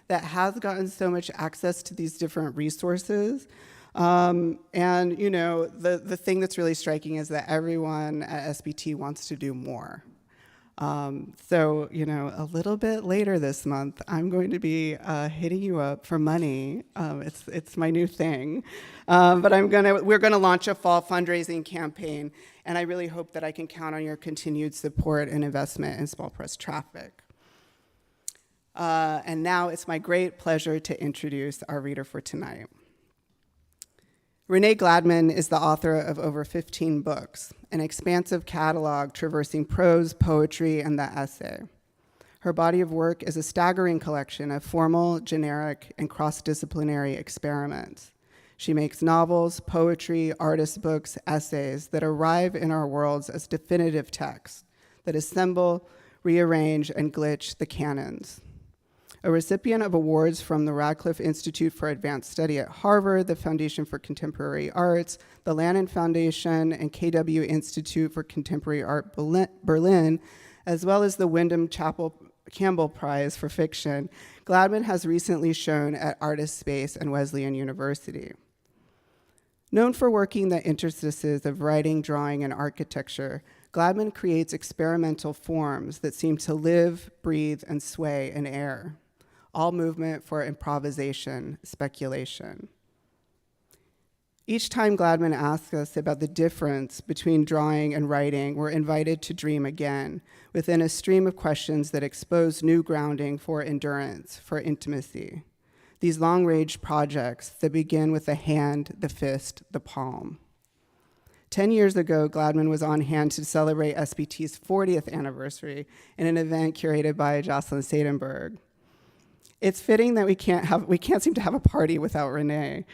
that has gotten so much access to these different resources. And you know, the thing that's really striking is that everyone at SBT wants to do more. So, you know, a little bit later this month, I'm going to be hitting you up for money. It's my new thing. But we're gonna launch a fall fundraising campaign, and I really hope that I can count on your continued support and investment in small press traffic. And now it's my great pleasure to introduce our reader for tonight. Renee Gladman is the author of over 15 books, an expansive catalog traversing prose, poetry, and the essay. Her body of work is a staggering collection of formal, generic, and cross-disciplinary experiments. She makes novels, poetry, artist books, essays that arrive in our worlds as definitive texts that assemble, rearrange, and glitch the canons. A recipient of awards from the Radcliffe Institute for Advanced Study at Harvard, the Foundation for Contemporary Arts, the Lannan Foundation, and KW Institute for Contemporary Art Berlin, as well as the Wyndham Campbell Prize for Fiction, Gladman has recently shown at Artist Space and Wesleyan University. Known for working the interstices of writing, drawing, and architecture, Gladman creates experimental forms that seem to live, breathe, and sway in air. All movement for improvisation, speculation. Each time Gladman asks us about the difference between drawing and writing, we're invited to dream again within a stream of questions that expose new grounding for endurance, for intimacy. These long-range projects that begin with the hand, the fist, the palm. 10 years ago, Gladman was on hand to celebrate SBT's 40th anniversary in an event curated by Jocelyn Seidenberg. It's fitting that we can't seem to have a party without Renee.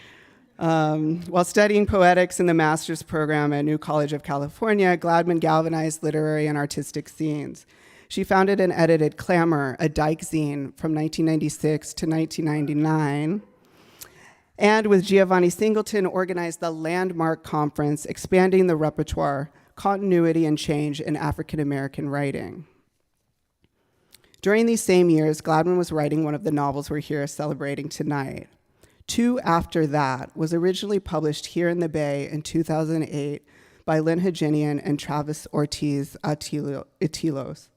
While studying poetics in the master's program at New College of California, Gladman galvanized literary and artistic scenes. She founded and edited Clamor, a dyke zine from 1996 to 1999, and with Giovanni Singleton organized the landmark conference, Expanding the Repertoire, Continuity and Change in African American Writing. During these same years, Gladman was writing one of the novels we're here celebrating tonight. Two After That was originally published here in the Bay in 2008 by Lynn Hejinian and Travis Ortiz Atelos.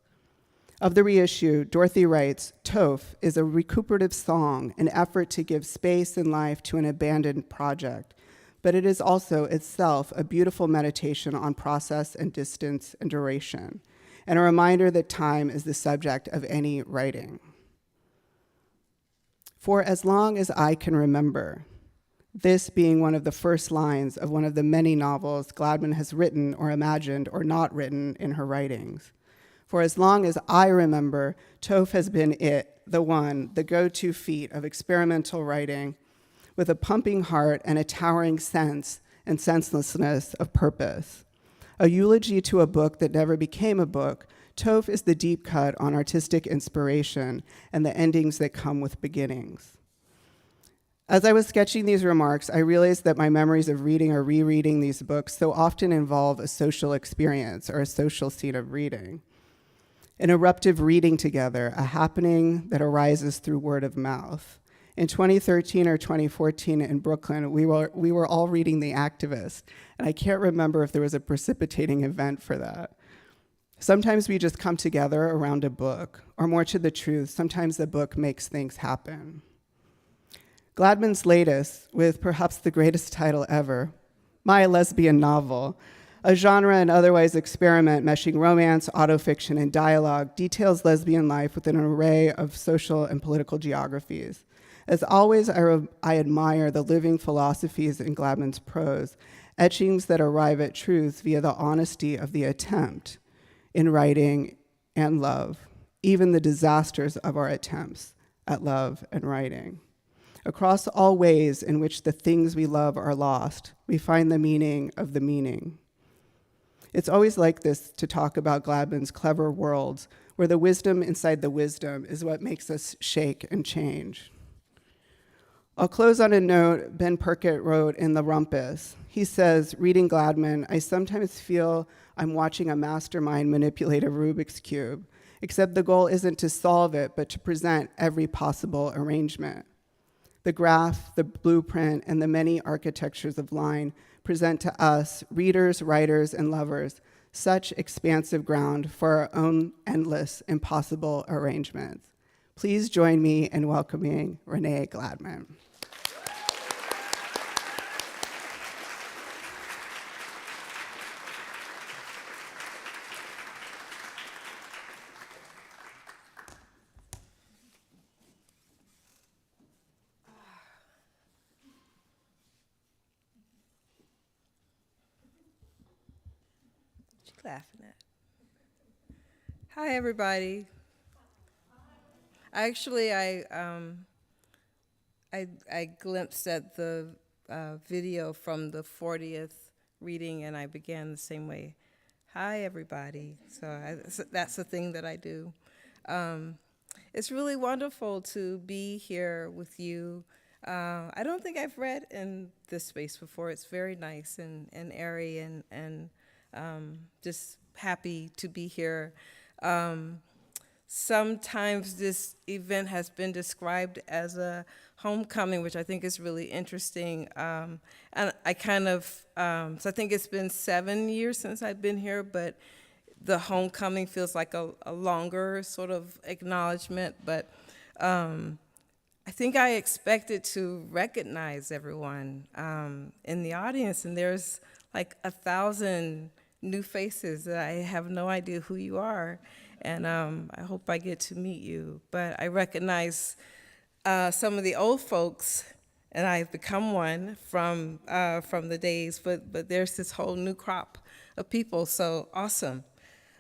Of the reissue, Dorothy writes, TOAF is a recuperative song, an effort to give space and life to an abandoned project, but it is also itself a beautiful meditation on process and distance and duration, and a reminder that time is the subject of any writing. For as long as I can remember, this being one of the first lines of one of the many novels Gladman has written or imagined or not written in her writings. For as long as I remember, TOAF has been it, the one, the go-to feat of experimental writing with a pumping heart and a towering sense and senselessness of purpose. A eulogy to a book that never became a book, TOAF is the deep cut on artistic inspiration and the endings that come with beginnings. As I was sketching these remarks, I realized that my memories of reading or rereading these books so often involve a social experience or a social scene of reading. An eruptive reading together, a happening that arises through word of mouth. In 2013 or 2014 in Brooklyn, we were all reading The Activist, and I can't remember if there was a precipitating event for that. Sometimes we just come together around a book, or more to the truth, sometimes the book makes things happen. Gladman's latest, with perhaps the greatest title ever, My Lesbian Novel, a genre and otherwise experiment meshing romance, autofiction, and dialogue, details lesbian life within an array of social and political geographies. As always, I admire the living philosophies in Gladman's prose, etchings that arrive at truth via the honesty of the attempt in writing and love, even the disasters of our attempts at love and writing. Across all ways in which the things we love are lost, we find the meaning of the meaning. It's always like this to talk about Gladman's clever worlds, where the wisdom inside the wisdom is what makes us shake and change. I'll close on a note Ben Perkett wrote in The Rumpus. He says, reading Gladman, I sometimes feel I'm watching a mastermind manipulate a Rubik's Cube, except the goal isn't to solve it, but to present every possible arrangement. The graph, the blueprint, and the many architectures of line present to us, readers, writers, and lovers, such expansive ground for our own endless, impossible arrangements. Please join me in welcoming Renee Gladman. Laughing at. Hi, everybody. Actually, I glimpsed at the video from the 40th reading, and I began the same way. Hi, everybody. So that's the thing that I do. It's really wonderful to be here with you. I don't think I've read in this space before. It's very nice and airy and just happy to be here. Sometimes this event has been described as a homecoming, which I think is really interesting. And I kind of, so I think it's been 7 years since I've been here, but the homecoming feels like a longer sort of acknowledgement. But I think I expected to recognize everyone in the audience, and there's like 1,000 new faces that I have no idea who you are, and I hope I get to meet you. But I recognize some of the old folks, and I've become one from the days, but there's this whole new crop of people, so awesome.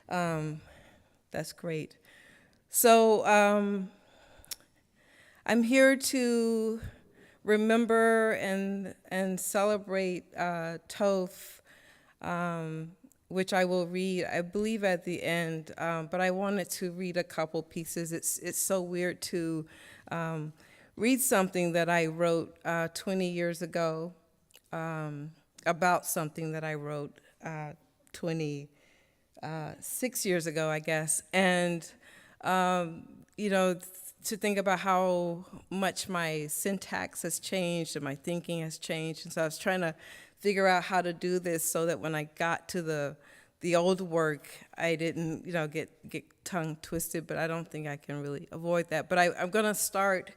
That's great. So I'm here to remember and celebrate TOAF, which I will read, I believe, at the end, but I wanted to read a couple pieces. It's so weird to read something that I wrote 20 years ago, about something that I wrote 26 years ago, I guess, and you know, to think about how much my syntax has changed and my thinking has changed. And so I was trying to figure out how to do this so that when I got to the old work, I didn't, you know, get tongue twisted, but I don't think I can really avoid that. But I'm gonna start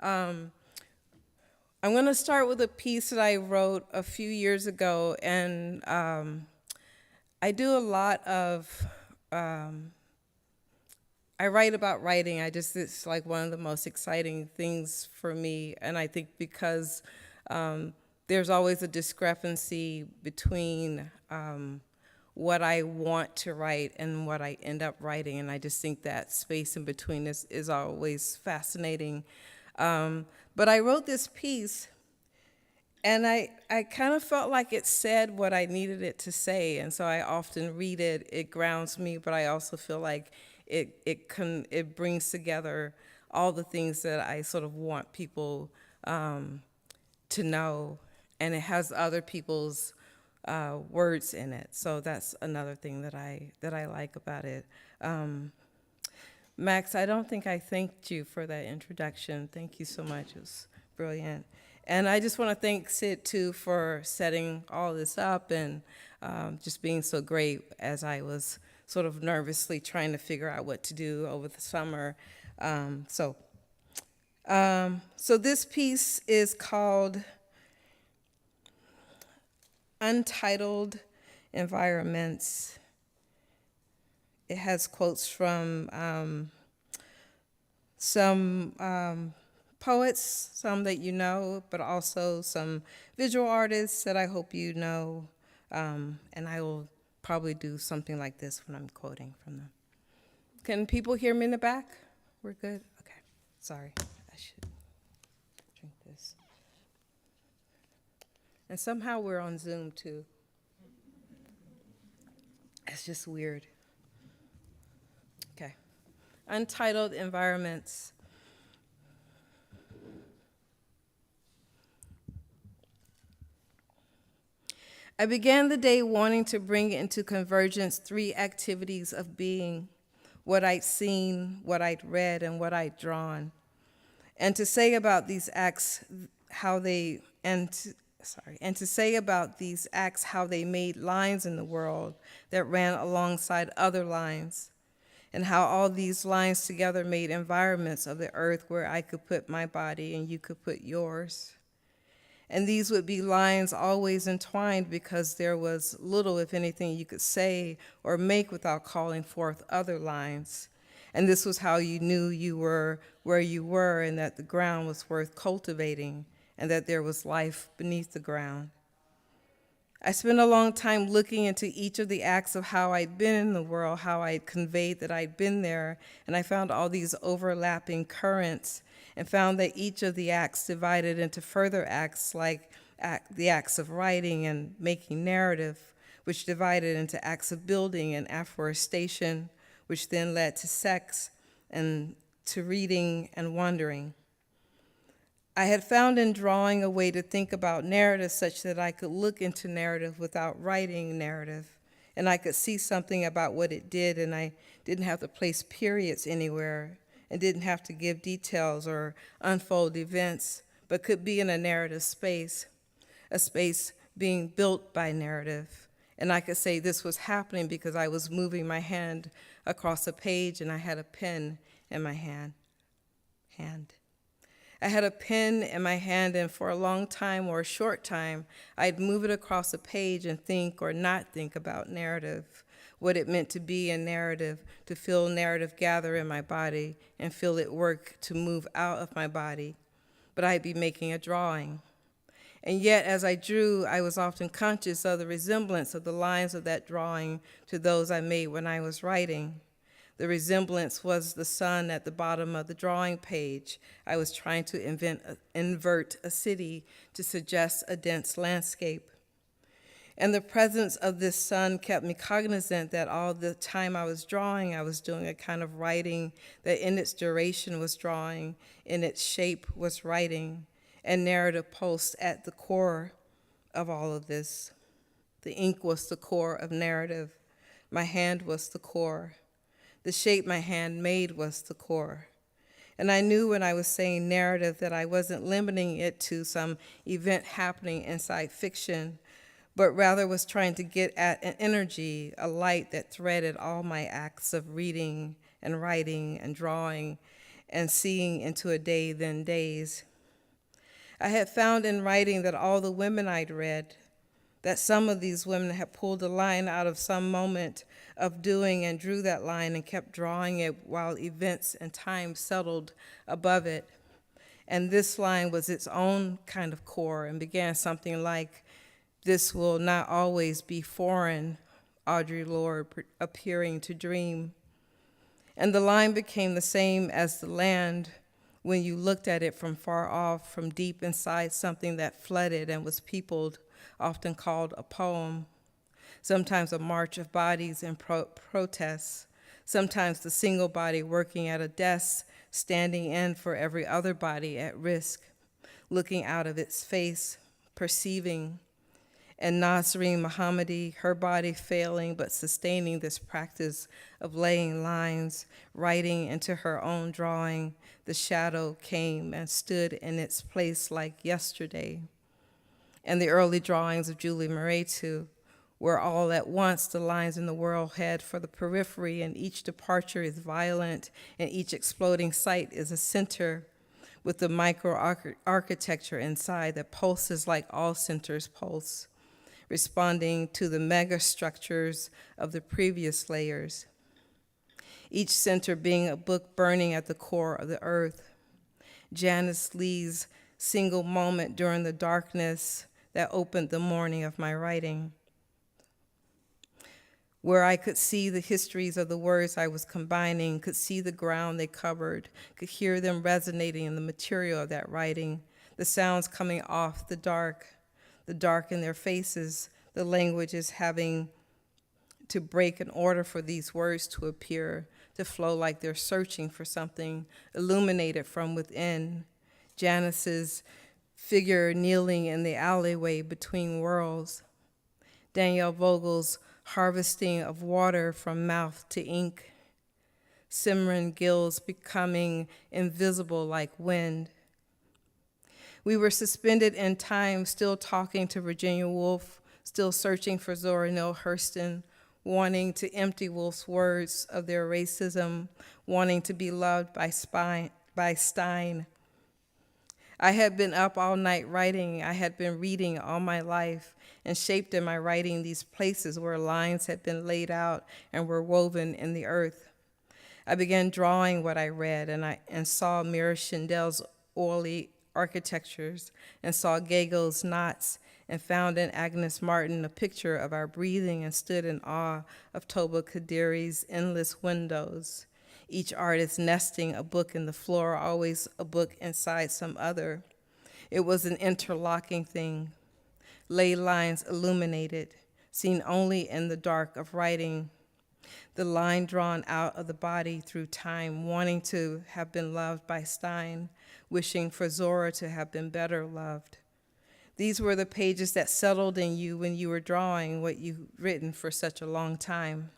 with a piece that I wrote a few years ago, and I do a lot of, I write about writing. It's like one of the most exciting things for me, and I think because there's always a discrepancy between what I want to write and what I end up writing, and I just think that space in between is always fascinating. But I wrote this piece, and I kind of felt like it said what I needed it to say, and so I often read it. It grounds me, but I also feel like it brings together all the things that I sort of want people to know, and it has other people's words in it. So that's another thing that I like about it. Max, I don't think I thanked you for that introduction. Thank you so much. It was brilliant. And I just want to thank Sid, too, for setting all this up and just being so great as I was sort of nervously trying to figure out what to do over the summer. So this piece is called Untitled Environments. It has quotes from some poets, some that you know, but also some visual artists that I hope you know, and I will probably do something like this when I'm quoting from them. Can people hear me in the back? We're good? Okay, sorry, I should drink this. And somehow we're on Zoom too. It's just weird. Okay, Untitled Environments. I began the day wanting to bring into convergence 3 activities of being: what I'd seen, what I'd read, and what I'd drawn. And to say about these acts how they made lines in the world that ran alongside other lines, and how all these lines together made environments of the earth where I could put my body and you could put yours. And these would be lines always entwined because there was little, if anything, you could say or make without calling forth other lines. And this was how you knew you were where you were and that the ground was worth cultivating and that there was life beneath the ground. I spent a long time looking into each of the acts of how I'd been in the world, how I'd conveyed that I'd been there, and I found all these overlapping currents and found that each of the acts divided into further acts like the acts of writing and making narrative, which divided into acts of building and afforestation, which then led to sex and to reading and wandering. I had found in drawing a way to think about narrative such that I could look into narrative without writing narrative, and I could see something about what it did, and I didn't have to place periods anywhere, and didn't have to give details or unfold events, but could be in a narrative space, a space being built by narrative. And I could say this was happening because I was moving my hand across a page and I had a pen in my hand. I had a pen in my hand, and for a long time or a short time, I'd move it across a page and think or not think about narrative, what it meant to be in narrative, to feel narrative gather in my body and feel it work to move out of my body. But I'd be making a drawing. And yet, as I drew, I was often conscious of the resemblance of the lines of that drawing to those I made when I was writing. The resemblance was the sun at the bottom of the drawing page. I was trying to invert a city to suggest a dense landscape. And the presence of this sun kept me cognizant that all the time I was drawing, I was doing a kind of writing that in its duration was drawing, in its shape was writing, and narrative pulsed at the core of all of this. The ink was the core of narrative. My hand was the core. The shape my hand made was the core. And I knew when I was saying narrative that I wasn't limiting it to some event happening inside fiction, but rather was trying to get at an energy, a light that threaded all my acts of reading and writing and drawing and seeing into a day then days. I had found in writing that all the women I'd read, that some of these women had pulled a line out of some moment of doing and drew that line and kept drawing it while events and time settled above it. And this line was its own kind of core and began something like, "This will not always be foreign," Audre Lorde appearing to dream. And the line became the same as the land when you looked at it from far off, from deep inside something that flooded and was peopled, often called a poem, sometimes a march of bodies in protests, sometimes the single body working at a desk, standing in for every other body at risk, looking out of its face, perceiving, and Nasreen Mohammadi, her body failing but sustaining this practice of laying lines, writing into her own drawing, the shadow came and stood in its place like yesterday. And the early drawings of Julie Moretu, where all at once the lines in the world head for the periphery, and each departure is violent, and each exploding site is a center with the micro-architecture inside that pulses like all centers pulse, responding to the mega-structures of the previous layers. Each center being a book burning at the core of the earth. Janice Lee's single moment during the darkness that opened the morning of my writing, where I could see the histories of the words I was combining, could see the ground they covered, could hear them resonating in the material of that writing, the sounds coming off the dark in their faces, the languages having to break in order for these words to appear, to flow like they're searching for something illuminated from within. Janice's figure kneeling in the alleyway between worlds. Danielle Vogel's harvesting of water from mouth to ink. simmering gills becoming invisible like wind. We were suspended in time, still talking to Virginia Woolf, still searching for Zora Neale Hurston, wanting to empty Woolf's words of their racism, wanting to be loved by Stein. I had been up all night writing. I had been reading all my life and shaped in my writing these places where lines had been laid out and were woven in the earth. I began drawing what I read, and saw Mira Schindler's oily architectures, and saw Gagel's knots, and found in Agnes Martin a picture of our breathing, and stood in awe of Toba Kadiri's endless windows, each artist nesting a book in the floor, always a book inside some other. It was an interlocking thing, ley lines illuminated, seen only in the dark of writing, the line drawn out of the body through time, wanting to have been loved by Stein, wishing for Zora to have been better loved. These were the pages that settled in you when you were drawing what you'd written for such a long time.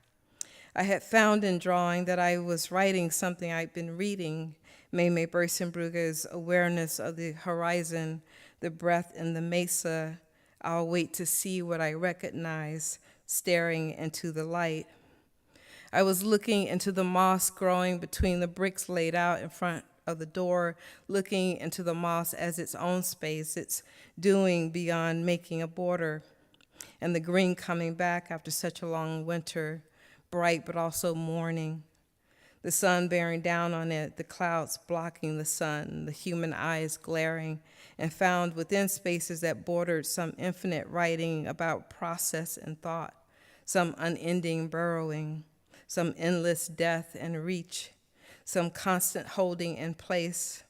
I had found in drawing that I was writing something I'd been reading, Meme Bersenbrugge's awareness of the horizon, the breath in the mesa. I'll wait to see what I recognize, staring into the light. I was looking into the moss growing between the bricks laid out in front of the door, looking into the moss as its own space, its doing beyond making a border, and the green coming back after such a long winter, bright but also morning. The sun bearing down on it, the clouds blocking the sun, the human eyes glaring, and found within spaces that bordered some infinite writing about process and thought, some unending burrowing, some endless death and reach, some constant holding in place.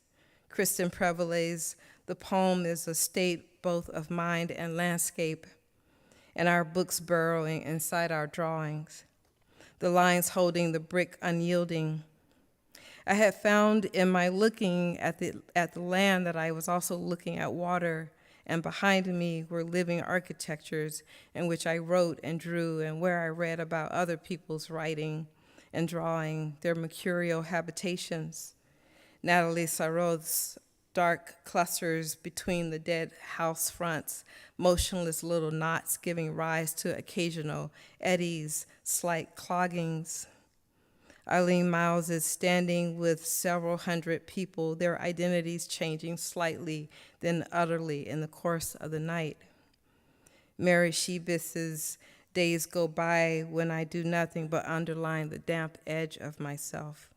Kristen Prevelle's The Poem is a state both of mind and landscape, and our books burrowing inside our drawings, the lines holding the brick unyielding. I had found in my looking at the land that I was also looking at water, and behind me were living architectures in which I wrote and drew, and where I read about other people's writing and drawing, their mercurial habitations. Natalie Sarraud's dark clusters between the dead house fronts, motionless little knots giving rise to occasional eddies, slight cloggings. Eileen Miles is standing with several hundred people, their identities changing slightly, then utterly in the course of the night. Mary Shebis's days go by when I do nothing but underline the damp edge of myself.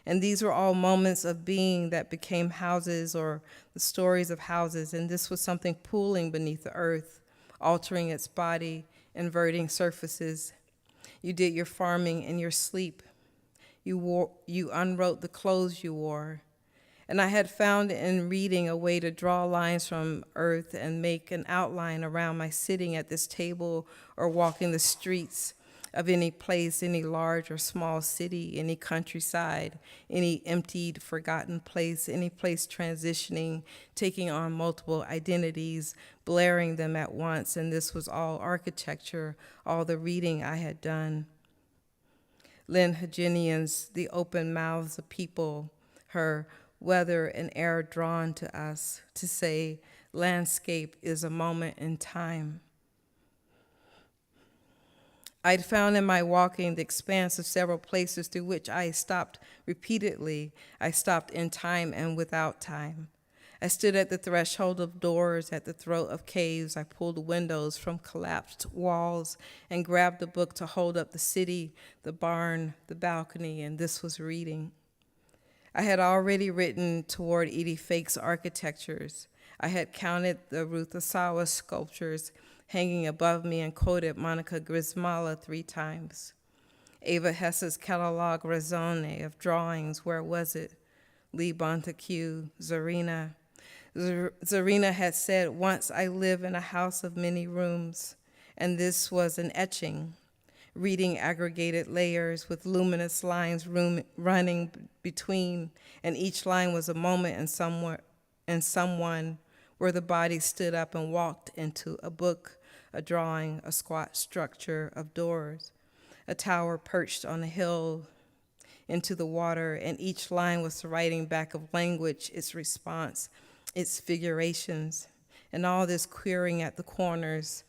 And these were all moments of being that became houses or the stories of houses, and this was something pooling beneath the earth, altering its body, inverting surfaces. You did your farming in your sleep. You unwrote the clothes you wore. And I had found in reading a way to draw lines from earth and make an outline around my sitting at this table or walking the streets of any place, any large or small city, any countryside, any emptied, forgotten place, any place transitioning, taking on multiple identities, blaring them at once, and this was all architecture, all the reading I had done. Lynn Hejinian's The Open Mouths of People, her weather and air drawn to us, to say landscape is a moment in time. I'd found in my walking the expanse of several places through which I stopped repeatedly. I stopped in time and without time. I stood at the threshold of doors, at the throat of caves. I pulled windows from collapsed walls and grabbed a book to hold up the city, the barn, the balcony, and this was reading. I had already written toward Edie Fake's architectures. I had counted the Ruth Asawa sculptures hanging above me and quoted Monica Grismala 3 times. Ava Hess's catalog raisonne of drawings, where was it? Lee Bonteque, Zarina. Zarina had said, once I live in a house of many rooms, and this was an etching, reading aggregated layers with luminous lines running between, and each line was a moment and someone where the body stood up and walked into a book, a drawing, a squat structure of doors, a tower perched on a hill into the water, and each line was the writing back of language, its response, its figurations, and all this querying at the corners,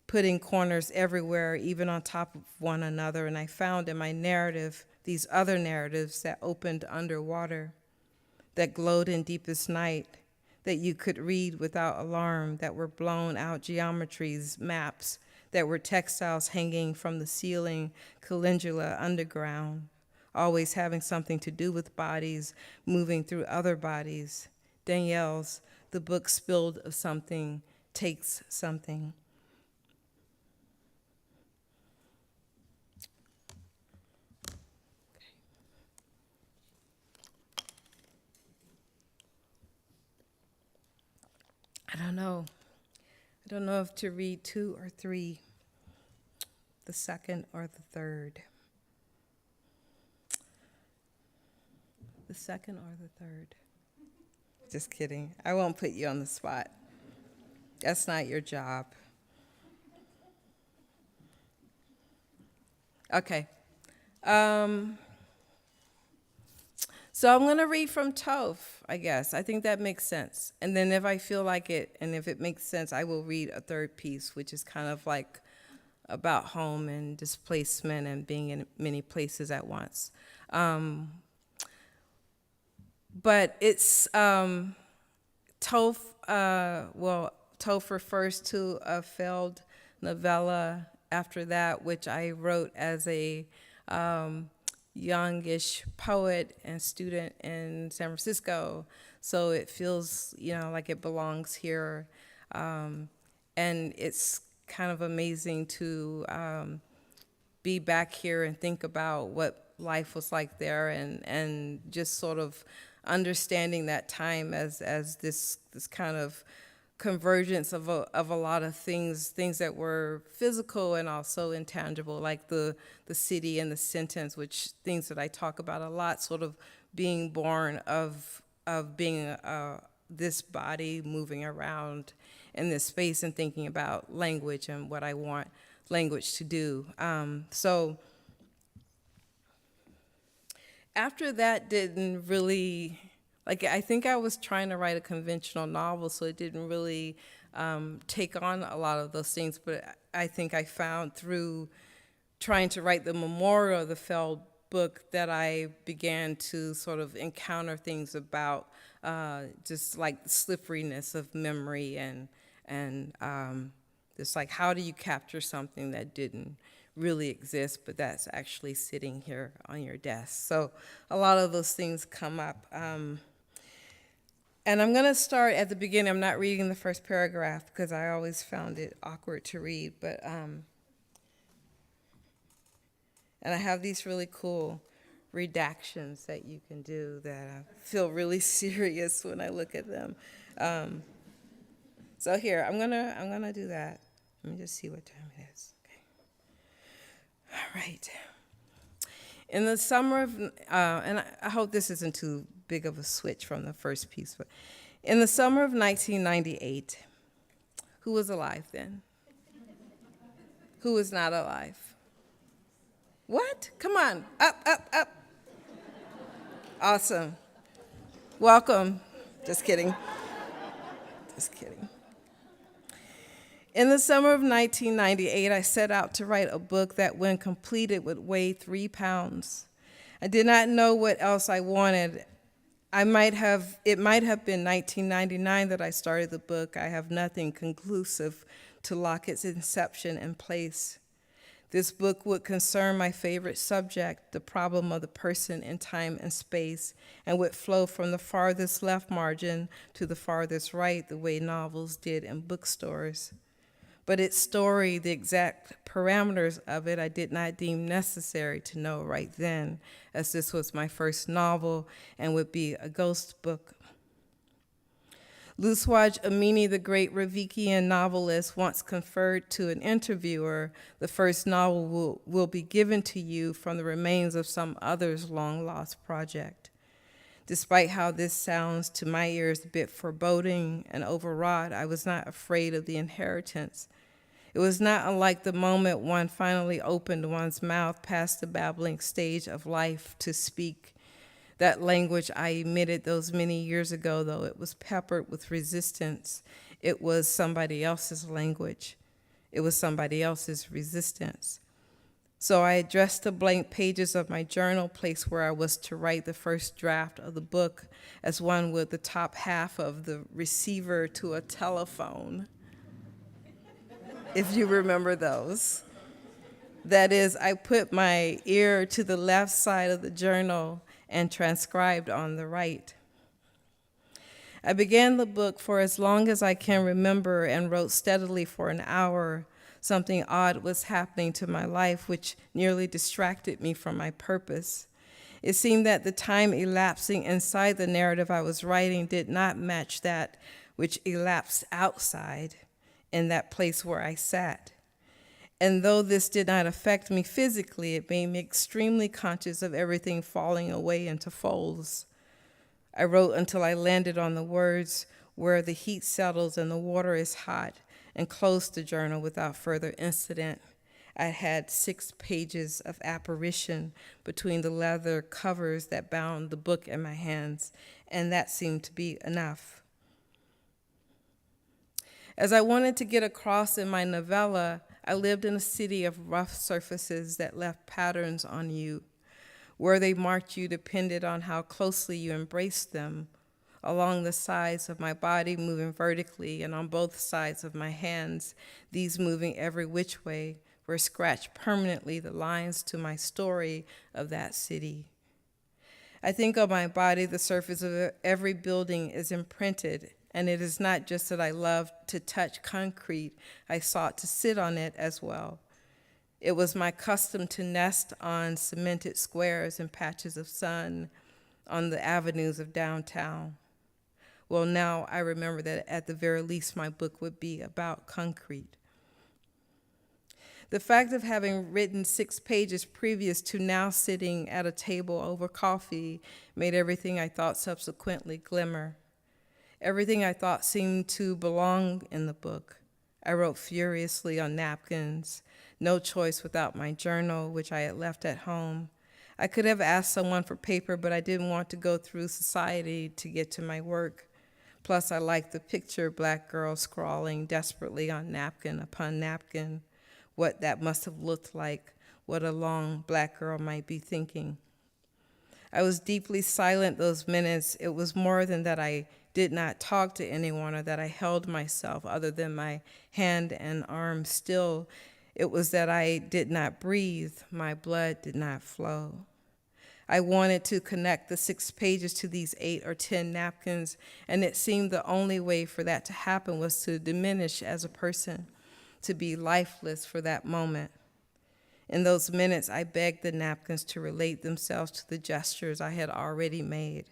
putting corners everywhere, even on top of one another. And I found in my narrative these other narratives that opened underwater, that glowed in deepest night, that you could read without alarm, that were blown out geometries, maps, that were textiles hanging from the ceiling, calendula underground, always having something to do with bodies, moving through other bodies. Danielle's The Book Spilled of Something Takes Something. I don't know if to read 2 or 3, the second or the third. The second or the third. Just kidding. I won't put you on the spot. That's not your job. Okay. So I'm going to read from TOAF, I guess. I think that makes sense. And then if I feel like it, and if it makes sense, I will read a third piece, which is kind of like about home and displacement and being in many places at once. But it's TOAF, TOAF refers to a failed novella after that, which I wrote as a youngish poet and student in San Francisco. So it feels, like it belongs here. And it's kind of amazing to be back here and think about what life was like there, and just sort of understanding that time as this kind of convergence of a lot of things that were physical and also intangible, like the city and the sentence, which things that I talk about a lot, sort of being born of being this body moving around in this space and thinking about language and what I want language to do. So after that didn't really, I think I was trying to write a conventional novel, so it didn't really take on a lot of those things. But I think I found through trying to write the memorial of the failed book that I began to sort of encounter things about just like the slipperiness of memory and just like, how do you capture something that didn't really exist, but that's actually sitting here on your desk. So a lot of those things come up. And I'm going to start at the beginning. I'm not reading the first paragraph because I always found it awkward to read. But and I have these really cool redactions that you can do that I feel really serious when I look at them. So here, I'm gonna do that. Let me just see what time it is. All right. In the summer of, and I hope this isn't too big of a switch from the first piece, but in the summer of 1998, who was alive then? Who was not alive? What? Come on, up. Awesome. Welcome. Just kidding. In the summer of 1998, I set out to write a book that, when completed, would weigh 3 pounds. I did not know what else I wanted. It might have been 1999 that I started the book. I have nothing conclusive to lock its inception in place. This book would concern my favorite subject, the problem of the person in time and space, and would flow from the farthest left margin to the farthest right, the way novels did in bookstores. But its story, the exact parameters of it, I did not deem necessary to know right then, as this was my first novel and would be a ghost book. Luswaj Amini, the great Ravikian novelist, once conferred to an interviewer, the first novel will be given to you from the remains of some other's long-lost project. Despite how this sounds to my ears a bit foreboding and overwrought, I was not afraid of the inheritance. It was not unlike the moment one finally opened one's mouth past the babbling stage of life to speak. That language I emitted those many years ago, though it was peppered with resistance, it was somebody else's language. It was somebody else's resistance. So I addressed the blank pages of my journal, place where I was to write the first draft of the book, as one would the top half of the receiver to a telephone, if you remember those. That is, I put my ear to the left side of the journal and transcribed on the right. I began the book for as long as I can remember and wrote steadily for an hour. Something odd was happening to my life, which nearly distracted me from my purpose. It seemed that the time elapsing inside the narrative I was writing did not match that which elapsed outside in that place where I sat. And though this did not affect me physically, it made me extremely conscious of everything falling away into folds. I wrote until I landed on the words, "where the heat settles and the water is hot," and closed the journal without further incident. I had 6 pages of apparition between the leather covers that bound the book in my hands, and that seemed to be enough. As I wanted to get across in my novella, I lived in a city of rough surfaces that left patterns on you. Where they marked you depended on how closely you embraced them. Along the sides of my body moving vertically and on both sides of my hands, these moving every which way, were scratched permanently the lines to my story of that city. I think on my body the surface of every building is imprinted, and it is not just that I loved to touch concrete, I sought to sit on it as well. It was my custom to nest on cemented squares and patches of sun on the avenues of downtown. Well, now I remember that at the very least my book would be about concrete. The fact of having written 6 pages previous to now sitting at a table over coffee made everything I thought subsequently glimmer. Everything I thought seemed to belong in the book. I wrote furiously on napkins, no choice without my journal, which I had left at home. I could have asked someone for paper, but I didn't want to go through society to get to my work. Plus, I liked the picture Black girl scrawling desperately on napkin upon napkin, what that must have looked like, what a long Black girl might be thinking. I was deeply silent those minutes. It was more than that I did not talk to anyone or that I held myself other than my hand and arm still. It was that I did not breathe, my blood did not flow. I wanted to connect the 6 pages to these 8 or 10 napkins, and it seemed the only way for that to happen was to diminish as a person, to be lifeless for that moment. In those minutes, I begged the napkins to relate themselves to the gestures I had already made.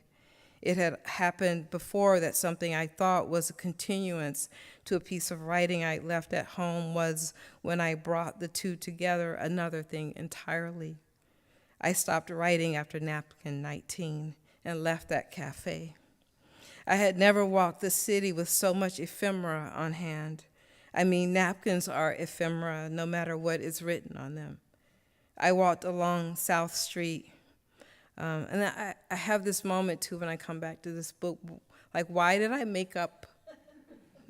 It had happened before that something I thought was a continuance to a piece of writing I left at home was, when I brought the two together, another thing entirely. I stopped writing after napkin 19 and left that cafe. I had never walked the city with so much ephemera on hand. I mean, napkins are ephemera no matter what is written on them. I walked along South Street, and I have this moment too when I come back to this book, like, why did I make up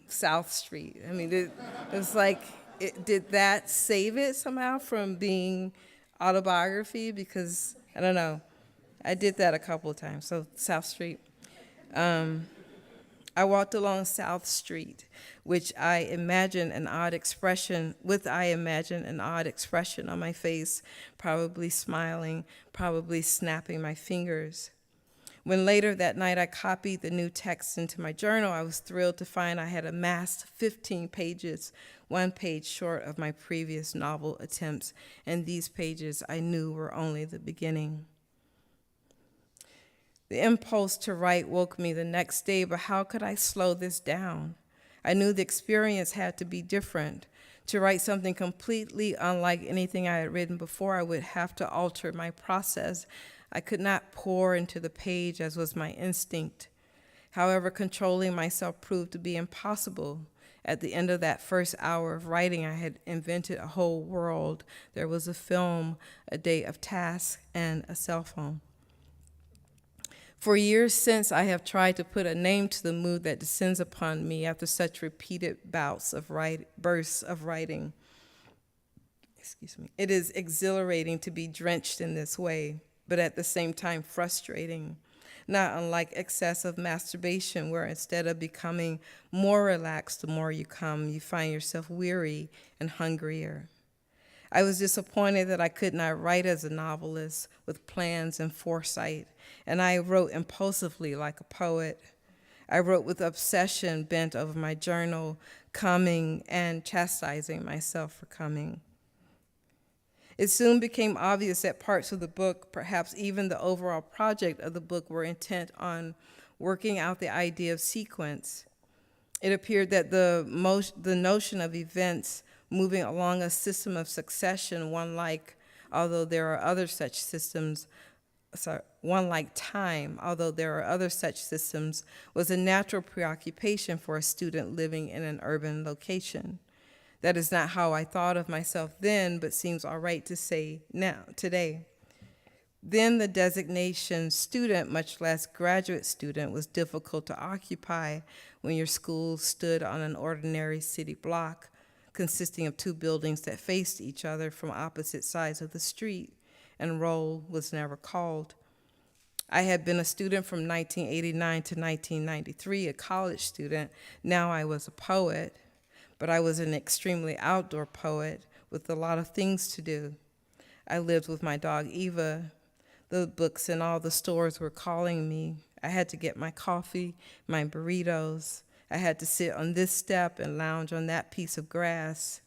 South Street? I mean, it was like, did that save it somehow from being autobiography? Because, I don't know, I did that a couple of times, so South Street. I walked along South Street, with I imagine an odd expression on my face, probably smiling, probably snapping my fingers. When later that night I copied the new text into my journal, I was thrilled to find I had amassed 15 pages, 1 page short of my previous novel attempts, and these pages I knew were only the beginning. The impulse to write woke me the next day, but how could I slow this down? I knew the experience had to be different. To write something completely unlike anything I had written before, I would have to alter my process. I could not pour into the page as was my instinct. However, controlling myself proved to be impossible. At the end of that first hour of writing, I had invented a whole world. There was a film, a day of tasks, and a cell phone. For years since, I have tried to put a name to the mood that descends upon me after such repeated bursts of writing. Excuse me. It is exhilarating to be drenched in this way, but at the same time frustrating, not unlike excessive masturbation, where instead of becoming more relaxed the more you come, you find yourself weary and hungrier. I was disappointed that I could not write as a novelist with plans and foresight, and I wrote impulsively like a poet. I wrote with obsession bent over my journal, coming and chastising myself for coming. It soon became obvious that parts of the book, perhaps even the overall project of the book, were intent on working out the idea of sequence. It appeared that the notion of events moving along a system of succession, one like time, although there are other such systems, was a natural preoccupation for a student living in an urban location. That is not how I thought of myself then, but seems all right to say now, today. Then the designation student, much less graduate student, was difficult to occupy when your school stood on an ordinary city block consisting of two buildings that faced each other from opposite sides of the street, and roll was never called. I had been a student from 1989 to 1993, a college student. Now I was a poet, but I was an extremely outdoor poet with a lot of things to do. I lived with my dog Eva. The books in all the stores were calling me. I had to get my coffee, my burritos. I had to sit on this step and lounge on that piece of grass.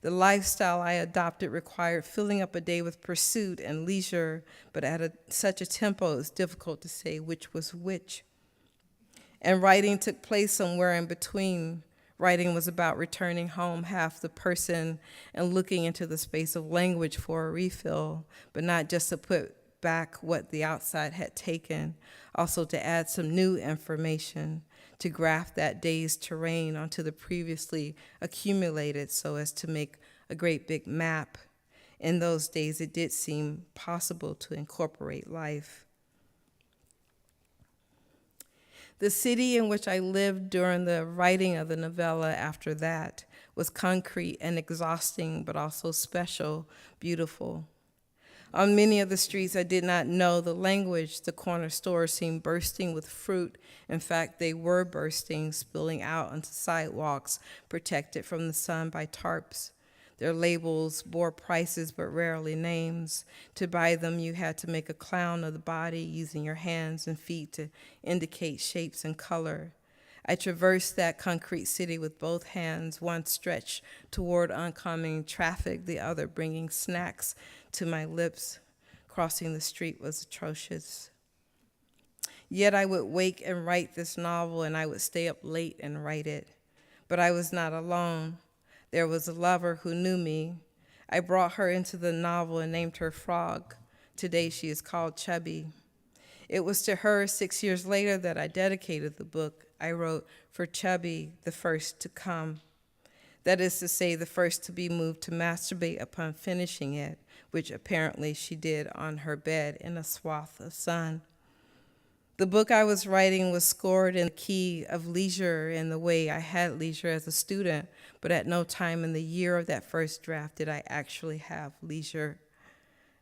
The lifestyle I adopted required filling up a day with pursuit and leisure, but at such a tempo it was difficult to say which was which. And writing took place somewhere in between. Writing was about returning home half the person and looking into the space of language for a refill, but not just to put back what the outside had taken, also to add some new information, to graft that day's terrain onto the previously accumulated so as to make a great big map. In those days, it did seem possible to incorporate life. The city in which I lived during the writing of the novella after that was concrete and exhausting, but also special, beautiful. On many of the streets, I did not know the language. The corner stores seemed bursting with fruit. In fact, they were bursting, spilling out onto sidewalks, protected from the sun by tarps. Their labels bore prices but rarely names. To buy them, you had to make a clown of the body, using your hands and feet to indicate shapes and color. I traversed that concrete city with both hands, one stretched toward oncoming traffic, the other bringing snacks to my lips. Crossing the street was atrocious. Yet I would wake and write this novel, and I would stay up late and write it. But I was not alone. There was a lover who knew me. I brought her into the novel and named her Frog. Today she is called Chubby. It was to her 6 years later that I dedicated the book. I wrote, for Chubby, the first to come. That is to say, the first to be moved to masturbate upon finishing it, which apparently she did on her bed in a swath of sun. The book I was writing was scored in the key of leisure in the way I had leisure as a student, but at no time in the year of that first draft did I actually have leisure.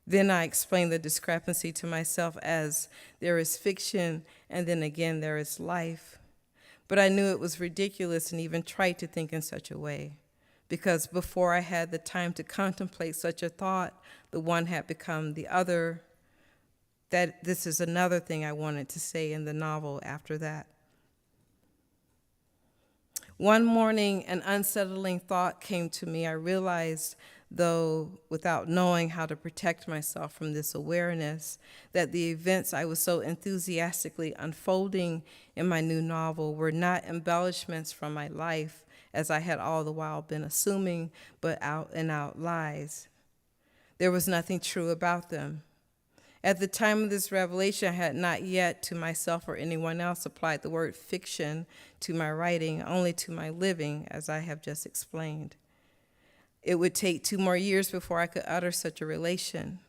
Then I explained the discrepancy to myself as there is fiction and then again there is life. But I knew it was ridiculous and even trite to think in such a way, because before I had the time to contemplate such a thought, the one had become the other. That this is another thing I wanted to say in the novel after that. One morning, an unsettling thought came to me. I realized, though without knowing how to protect myself from this awareness, that the events I was so enthusiastically unfolding in my new novel were not embellishments from my life, as I had all the while been assuming, but out and out lies. There was nothing true about them. At the time of this revelation, I had not yet, to myself or anyone else, applied the word fiction to my writing, only to my living, as I have just explained. It would take 2 more years before I could utter such a relation.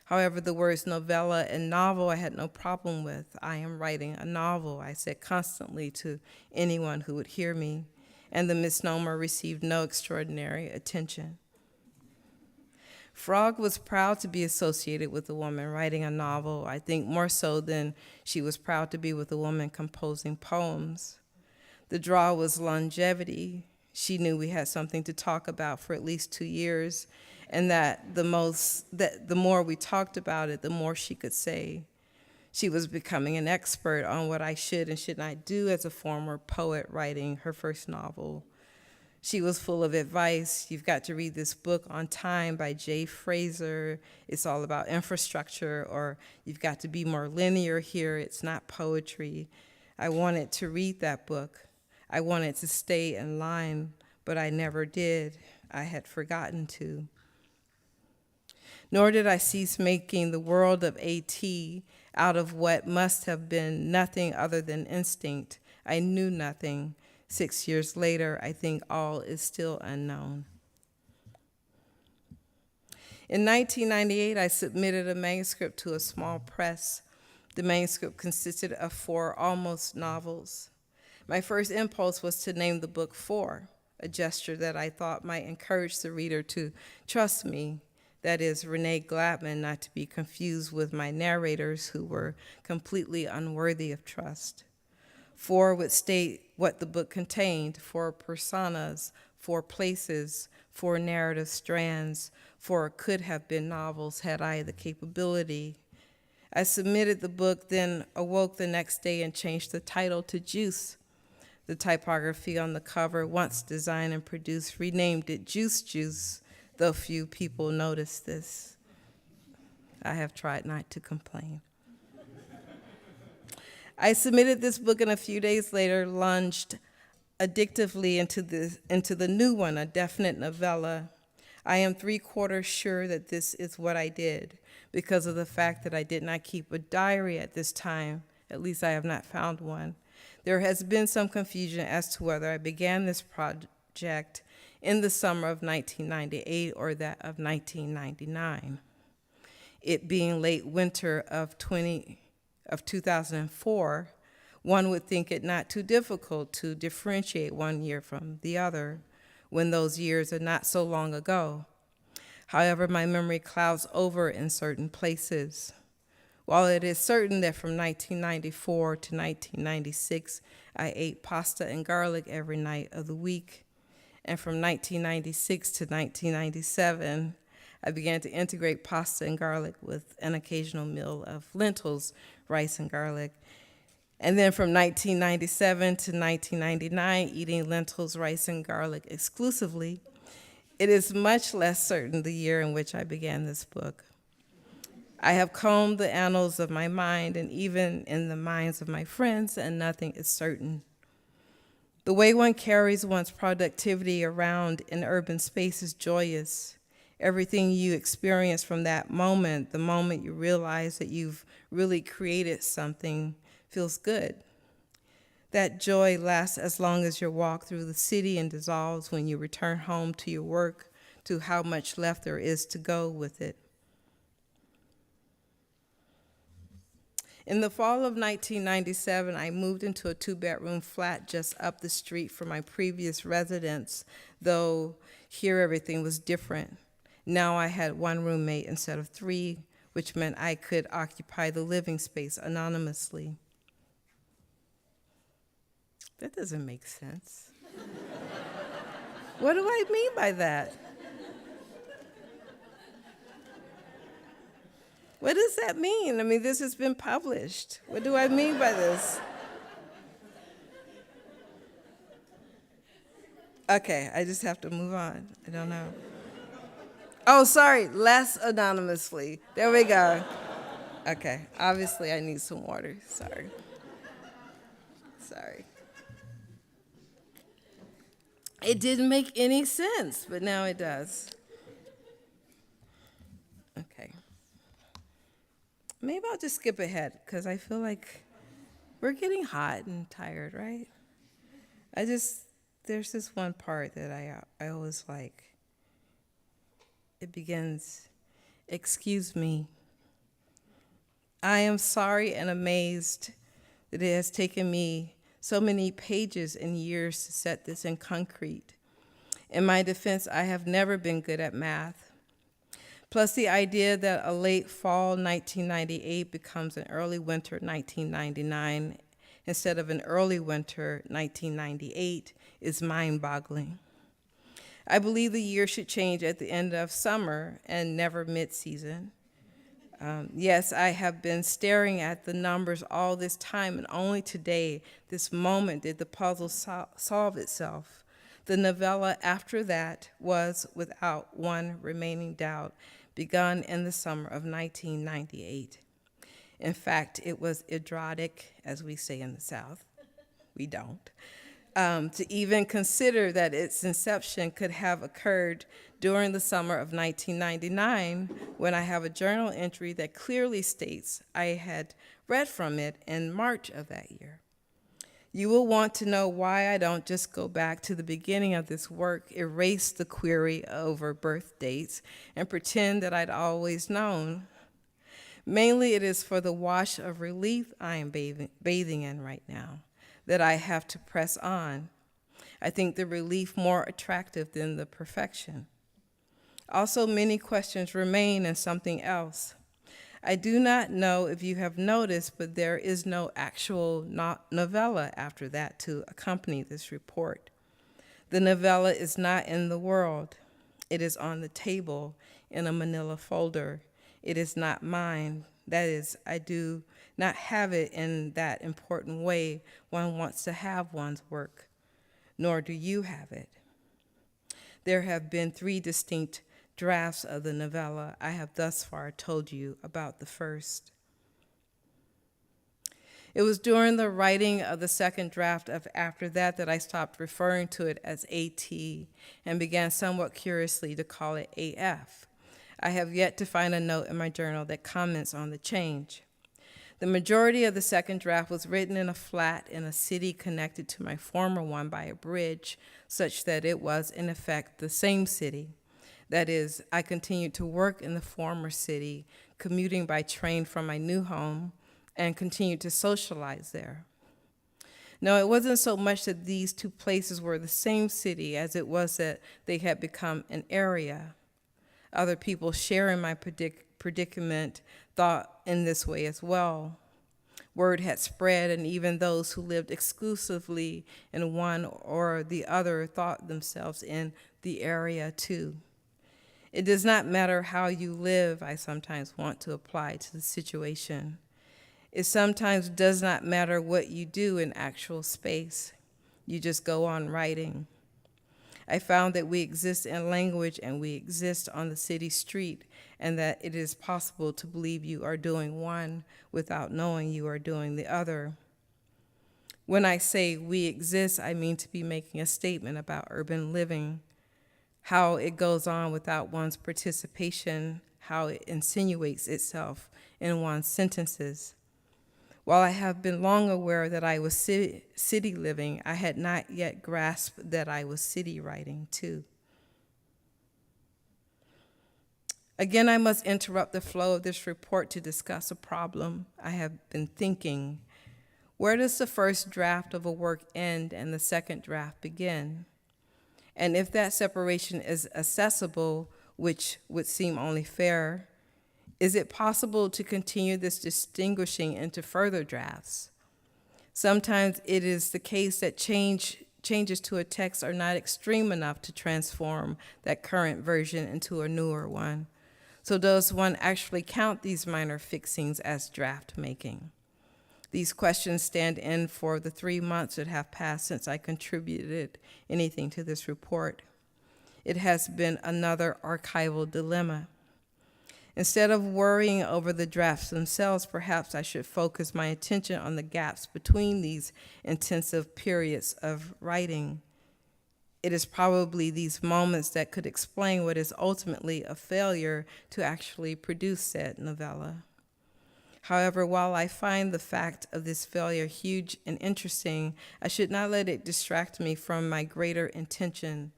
However, the words novella and novel I had no problem with. I am writing a novel, I said constantly to anyone who would hear me, and the misnomer received no extraordinary attention. Frog was proud to be associated with a woman writing a novel, I think more so than she was proud to be with a woman composing poems. The draw was longevity. She knew we had something to talk about for at least 2 years, and that the more we talked about it, the more she could say. She was becoming an expert on what I should and should not do as a former poet writing her first novel. She was full of advice. You've got to read this book On Time by Jay Fraser. It's all about infrastructure, or you've got to be more linear here. It's not poetry. I wanted to read that book. I wanted to stay in line, but I never did. I had forgotten to. Nor did I cease making the world of AT out of what must have been nothing other than instinct. I knew nothing. 6 years later, I think all is still unknown. In 1998, I submitted a manuscript to a small press. The manuscript consisted of 4 almost novels. My first impulse was to name the book 4, a gesture that I thought might encourage the reader to trust me. That is, Renee Gladman, not to be confused with my narrators who were completely unworthy of trust. 4 would state what the book contained: 4 personas, 4 places, 4 narrative strands, 4 could have been novels had I the capability. I submitted the book, then awoke the next day and changed the title to Juice. The typography on the cover, once designed and produced, renamed it Juice Juice, though few people noticed this. I have tried not to complain. I submitted this book, and a few days later lunged addictively into the new one, a definite novella. I am 3/4 sure that this is what I did, because of the fact that I did not keep a diary at this time. At least I have not found one. There has been some confusion as to whether I began this project in the summer of 1998 or that of 1999. It being late winter of 2004, one would think it not too difficult to differentiate one year from the other, when those years are not so long ago. However, my memory clouds over in certain places. While it is certain that from 1994 to 1996, I ate pasta and garlic every night of the week, and from 1996 to 1997, I began to integrate pasta and garlic with an occasional meal of lentils, rice, and garlic. And then from 1997 to 1999, eating lentils, rice, and garlic exclusively. It is much less certain the year in which I began this book. I have combed the annals of my mind and even in the minds of my friends, and nothing is certain. The way one carries one's productivity around in urban space is joyous. Everything you experience from that moment, the moment you realize that you've really created something, feels good. That joy lasts as long as your walk through the city and dissolves when you return home to your work, to how much left there is to go with it. In the fall of 1997, I moved into a 2-bedroom flat just up the street from my previous residence, though here everything was different. Now I had 1 roommate instead of 3, which meant I could occupy the living space anonymously. That doesn't make sense. What do I mean by that? What does that mean? I mean, this has been published. What do I mean by this? Okay, I just have to move on. I don't know. Oh, sorry, less anonymously. There we go. Okay, obviously I need some water. Sorry. It didn't make any sense, but now it does. Okay. maybe I'll just skip ahead because I feel like we're getting hot and tired, right? There's this one part that I always like. It begins, "Excuse me. I am sorry and amazed that it has taken me so many pages and years to set this in concrete. In my defense, I have never been good at math. Plus the idea that a late fall 1998 becomes an early winter 1999 instead of an early winter 1998 is mind-boggling. I believe the year should change at the end of summer and never mid-season. Yes, I have been staring at the numbers all this time, and only today, this moment, did the puzzle solve itself. The novella after that was, without one remaining doubt, begun in the summer of 1998. In fact, it was idiotic, as we say in the South. We don't. To even consider that its inception could have occurred during the summer of 1999, when I have a journal entry that clearly states I had read from it in March of that year. You will want to know why I don't just go back to the beginning of this work, erase the query over birth dates, and pretend that I'd always known. Mainly it is for the wash of relief I am bathing in right now that I have to press on. I think the relief more attractive than the perfection. Also, many questions remain and something else. I do not know if you have noticed, but there is no actual novella after that to accompany this report. The novella is not in the world. It is on the table in a manila folder. It is not mine. That is, I do not have it in that important way one wants to have one's work, nor do you have it. There have been 3 distinct drafts of the novella. I have thus far told you about the first. It was during the writing of the second draft of After That I stopped referring to it as AT and began somewhat curiously to call it AF. I have yet to find a note in my journal that comments on the change. The majority of the second draft was written in a flat in a city connected to my former one by a bridge, such that it was, in effect, the same city. That is, I continued to work in the former city, commuting by train from my new home, and continued to socialize there. No, it wasn't so much that these 2 places were the same city as it was that they had become an area. Other people sharing my predicament thought in this way as well. Word had spread, and even those who lived exclusively in one or the other thought themselves in the area too. It does not matter how you live, I sometimes want to apply to the situation. It sometimes does not matter what you do in actual space. You just go on writing. I found that we exist in language and we exist on the city street, and that it is possible to believe you are doing one without knowing you are doing the other. When I say we exist, I mean to be making a statement about urban living, how it goes on without one's participation, how it insinuates itself in one's sentences. While I have been long aware that I was city living, I had not yet grasped that I was city writing too. Again, I must interrupt the flow of this report to discuss a problem. I have been thinking, where does the first draft of a work end and the second draft begin? And if that separation is accessible, which would seem only fair, is it possible to continue this distinguishing into further drafts? Sometimes it is the case that changes to a text are not extreme enough to transform that current version into a newer one. So does one actually count these minor fixings as draft making? These questions stand in for the 3 months that have passed since I contributed anything to this report. It has been another archival dilemma. Instead of worrying over the drafts themselves, perhaps I should focus my attention on the gaps between these intensive periods of writing. It is probably these moments that could explain what is ultimately a failure to actually produce said novella. However, while I find the fact of this failure huge and interesting, I should not let it distract me from my greater intention,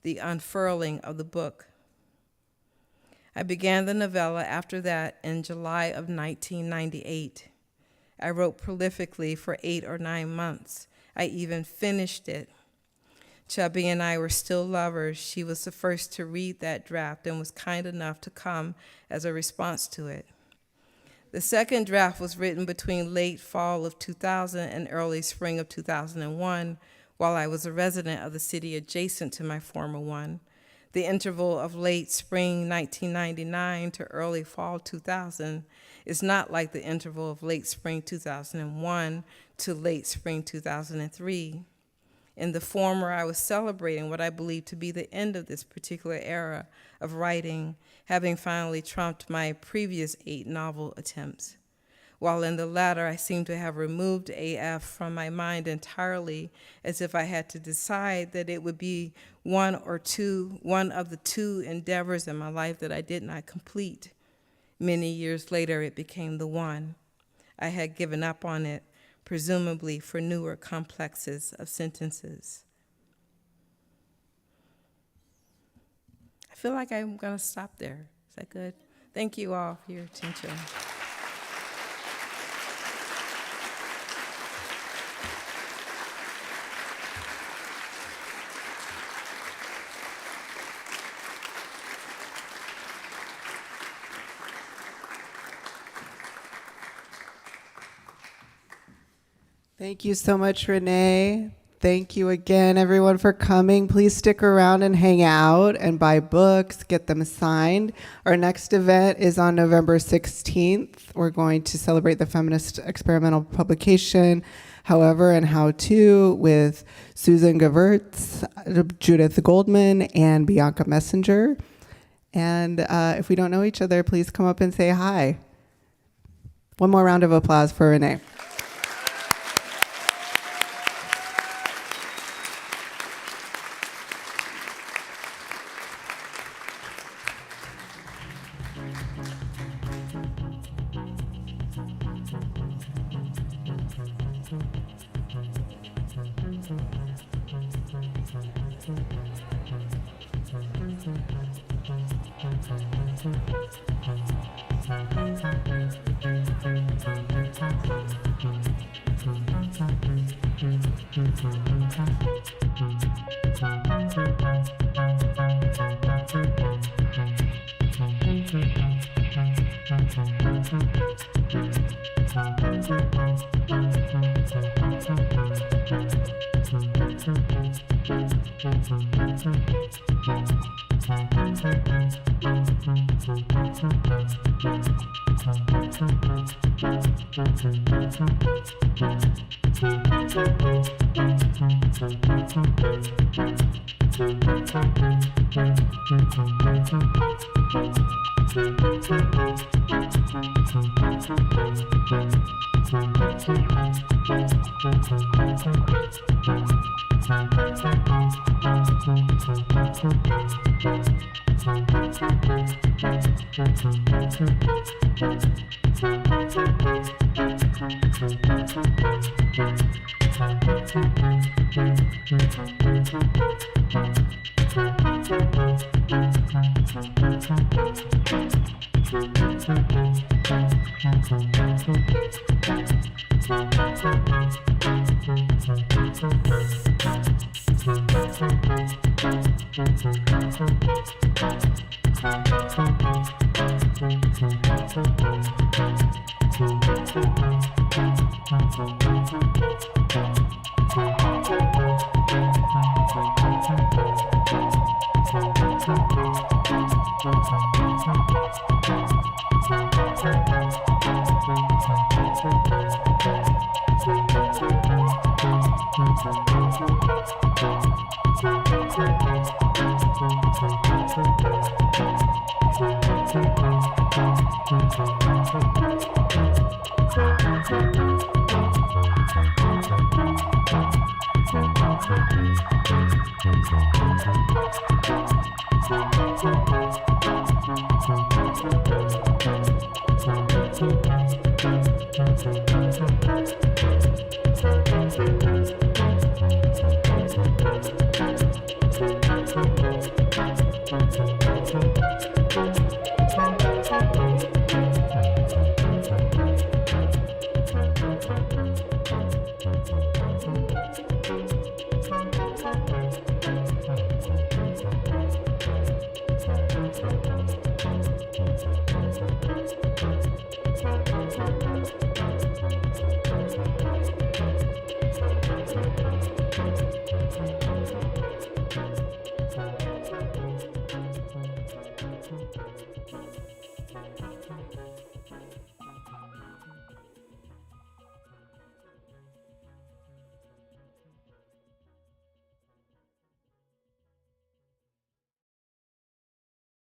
the unfurling of the book. I began the novella after that in July of 1998. I wrote prolifically for 8 or 9 months. I even finished it. Chubby and I were still lovers. She was the first to read that draft and was kind enough to come as a response to it. The second draft was written between late fall of 2000 and early spring of 2001, while I was a resident of the city adjacent to my former one. The interval of late spring 1999 to early fall 2000 is not like the interval of late spring 2001 to late spring 2003. In the former, I was celebrating what I believe to be the end of this particular era of writing, having finally trumped my previous 8 novel attempts. While in the latter, I seem to have removed AF from my mind entirely, as if I had to decide that it would be one of the 2 endeavors in my life that I did not complete. Many years later, it became the one. I had given up on it, presumably for newer complexes of sentences. I feel like I'm going to stop there. Is that good? Thank you all for your attention. Thank you so much, Renee. Thank you again, everyone, for coming. Please stick around and hang out and buy books, get them signed. Our next event is on November 16th. We're going to celebrate the feminist experimental publication, However and How To, with Susan Gewirtz, Judith Goldman, and Bianca Messenger. And if we don't know each other, please come up and say hi. One more round of applause for Renee. you.